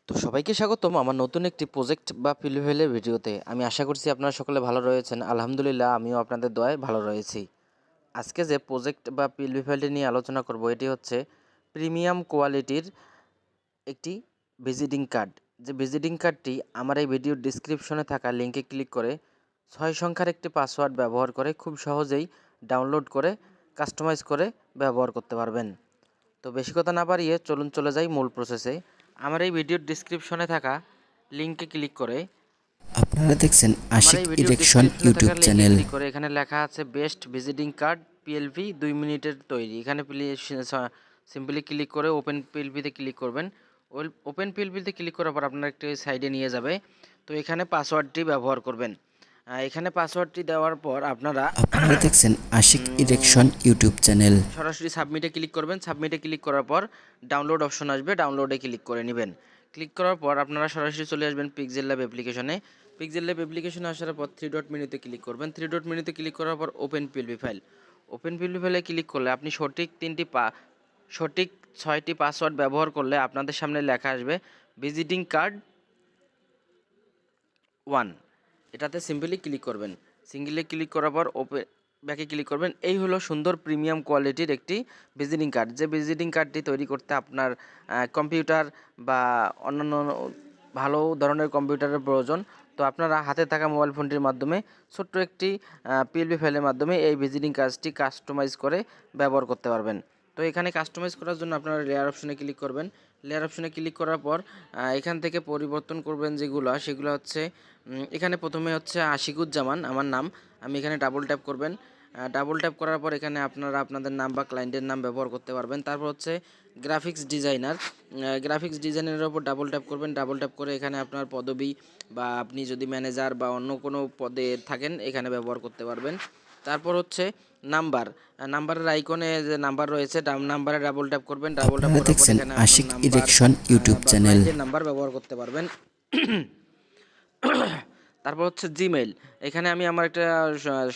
তো সবাইকে স্বাগতম আমার নতুন একটি প্রজেক্ট বা পিলভিলের ভিডিওতে। আমি আশা করছি আপনারা সকলে ভালো রয়েছেন। আলহামদুলিল্লাহ আমিও আপনাদের দোয়ায় ভালো রয়েছি। আজকে যে প্রজেক্ট বা পিলভিলেটি নিয়ে আলোচনা করব এটি হচ্ছে প্রিমিয়াম কোয়ালিটির একটি ভিজিটিং কার্ড। যে ভিজিটিং কার্ডটি আমার এই ভিডিওর ডিসক্রিপশনে থাকা লিঙ্কে ক্লিক করে 6 সংখ্যার একটি পাসওয়ার্ড ব্যবহার করে খুব সহজেই ডাউনলোড করে কাস্টমাইজ করে ব্যবহার করতে পারবেন। তো বেশি কথা না বাড়িয়ে চলুন চলে যাই মূল প্রসেসে। আমার এই ভিডিওর ডিসক্রিপশনে থাকা লিঙ্কে ক্লিক করে আপনারা দেখছেন আমার আশিক এই ভিডিওর ইলেকশন ডিসক্রিপশনে থাকা ইউটিউব লিঙ্কে চ্যানেল। ক্লিক করে এখানে লেখা আছে বেস্ট ভিজিটিং কার্ড পিএলপি 2 মিনিটের তৈরি। এখানে সিম্পলি ক্লিক করে ওপেন পিএলপিতে ক্লিক করবেন। ওপেন পিএলপিতে ক্লিক করার পর আপনার একটি সাইডে নিয়ে যাবে। তো এখানে পাসওয়ার্ডটি ব্যবহার করবেন। এখানে পাসওয়ার্ডটি দেওয়ার পর আপনারা আপনারা দেখছেন আশিক ইলেকশন ইউটিউব চ্যানেল। সরাসরি সাবমিটে ক্লিক করবেন। সাবমিটে ক্লিক করার পর ডাউনলোড অপশন আসবে, ডাউনলোডে ক্লিক করে নেবেন। ক্লিক করার পর আপনারা সরাসরি চলে আসবেন পিক্সেল ল্যাব অ্যাপ্লিকেশনে। পিক্সেল ল্যাব অ্যাপ্লিকেশনে আসার পর 3 ডট মেনুতে ক্লিক করবেন। 3 ডট মেনুতে ক্লিক করার পর open PLP file. Open PLP ফাইলে ক্লিক করলে আপনি সঠিক 6টি পাসওয়ার্ড ব্যবহার করলে আপনাদের সামনে লেখা আসবে ভিজিটিং কার্ড 1। এটাতে সিম্পলি ক্লিক করবেন। সিঙ্গেলে ক্লিক করার পর ব্যাকে ক্লিক করবেন। এই হলো সুন্দর প্রিমিয়াম কোয়ালিটির একটি ভিজিটিং কার্ড। যে ভিজিটিং কার্ডটি তৈরি করতে আপনার কম্পিউটার বা অন্যান্য ভালো ধরনের কম্পিউটারের প্রয়োজন। তো আপনারা হাতে থাকা মোবাইল ফোনটির মাধ্যমে ছোট্ট একটি পিএলপি ফাইলের মাধ্যমে এই ভিজিটিং কার্ডটি কাস্টমাইজ করে ব্যবহার করতে পারবেন। তো এখানে কাস্টমাইজ করার জন্য আপনারা লেয়ার অপশনে ক্লিক করবেন। লেয়ার অপশনে ক্লিক করার পর এখান থেকে পরিবর্তন করবেন সেগুলো হচ্ছে এখানে প্রথমে হচ্ছে আশিকুজ্জামান আমার নাম। আমি এখানে ডাবল ট্যাপ করবেন। ডাবল ট্যাপ করার পর এখানে আপনারা আপনাদের নাম বা ক্লায়েন্টের নাম ব্যবহার করতে পারবেন। তারপর হচ্ছে গ্রাফিক্স ডিজাইনার। গ্রাফিক্স ডিজাইনারের ওপর ডাবল ট্যাপ করবেন। ডাবল ট্যাপ করে এখানে আপনার পদবি বা আপনি যদি ম্যানেজার বা অন্য কোনো পদে থাকেন এখানে ব্যবহার করতে পারবেন। তারপর হচ্ছে নাম্বারের আইকনে যে নাম্বার রয়েছে নাম্বারে ডাবল ট্যাপ করবেন। ডাবল ট্যাপ আপনারা করার পর দেখছেন এখানে আপনার আশিক নাম্বার ইলেকশন ইউটিউব বা চ্যানেল। ক্লায়েন্টের নাম্বার ব্যবহার করতে পারবেন। তারপর হচ্ছে জিমেইল। এখানে আমি আমার একটা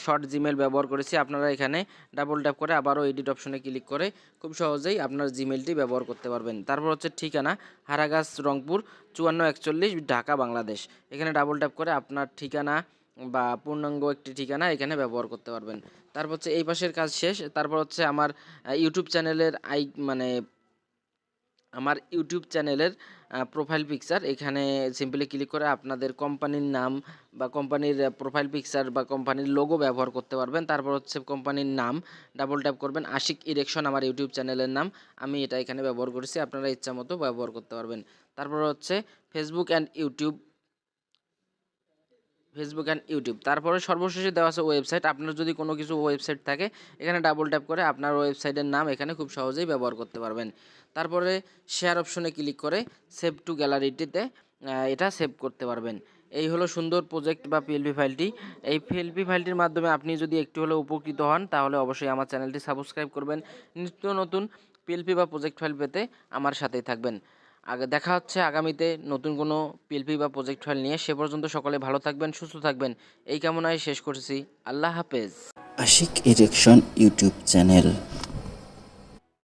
শর্ট জিমেইল ব্যবহার করেছি। আপনারা এখানে ডাবল ট্যাপ করে আবারও এডিট অপশনে ক্লিক করে খুব সহজেই আপনার জিমেইলটি ব্যবহার করতে পারবেন। তারপর হচ্ছে ঠিকানা হারাগাছ রংপুর 5441 ঢাকা বাংলাদেশ। এখানে ডাবল ট্যাপ করে আপনার ঠিকানা বা পূর্ণাঙ্গ একটি ঠিকানা এখানে ব্যবহার করতে পারবেন। তারপর হচ্ছে এই পাশের কাজ শেষ। তারপর হচ্ছে আমার ইউটিউব চ্যানেলের আমার ইউটিউব চ্যানেলের প্রোফাইল পিকচার এখানে সিম্পলি ক্লিক করে আপনাদের কোম্পানির নাম বা কোম্পানির প্রোফাইল পিকচার বা কোম্পানির লোগো ব্যবহার করতে পারবেন। তারপর হচ্ছে কোম্পানির নাম ডাবল ট্যাপ করবেন। আশিক ইরেকশন আমার ইউটিউব চ্যানেলের নাম, আমি এটা এখানে ব্যবহার করেছি। আপনারা ইচ্ছা মতো ব্যবহার করতে পারবেন। তারপর হচ্ছে ফেসবুক অ্যান্ড ইউটিউব। তারপরে সর্বশেষে দেওয়া আছে ওয়েবসাইট। আপনার যদি কোনো কিছু ওয়েবসাইট থাকে এখানে ডাবল ট্যাপ করে আপনার ওয়েবসাইটের নাম এখানে খুব সহজেই ব্যবহার করতে পারবেন। তারপরে শেয়ার অপশনে ক্লিক করে সেভ টু গ্যালারিটিতে এটা সেভ করতে পারবেন। এই হলো সুন্দর প্রজেক্ট বা পিএলপি ফাইলটি। এই পিএলপি ফাইলটির মাধ্যমে আপনি যদি একটু হলেও উপকৃত হন তাহলে অবশ্যই আমার চ্যানেলটি সাবস্ক্রাইব করবেন। নিত্য নতুন পিএলপি বা প্রজেক্ট ফাইল পেতে আমার সাথেই থাকবেন। দেখা হচ্ছে আগামীতে নতুন কোনো পিএলপি বা প্রজেক্ট ফাইল নিয়ে। সে পর্যন্ত সকলে ভালো থাকবেন, সুস্থ থাকবেন এই কামনায় শেষ করছি। আল্লাহ হাফেজ। Ashiq election YouTube channel.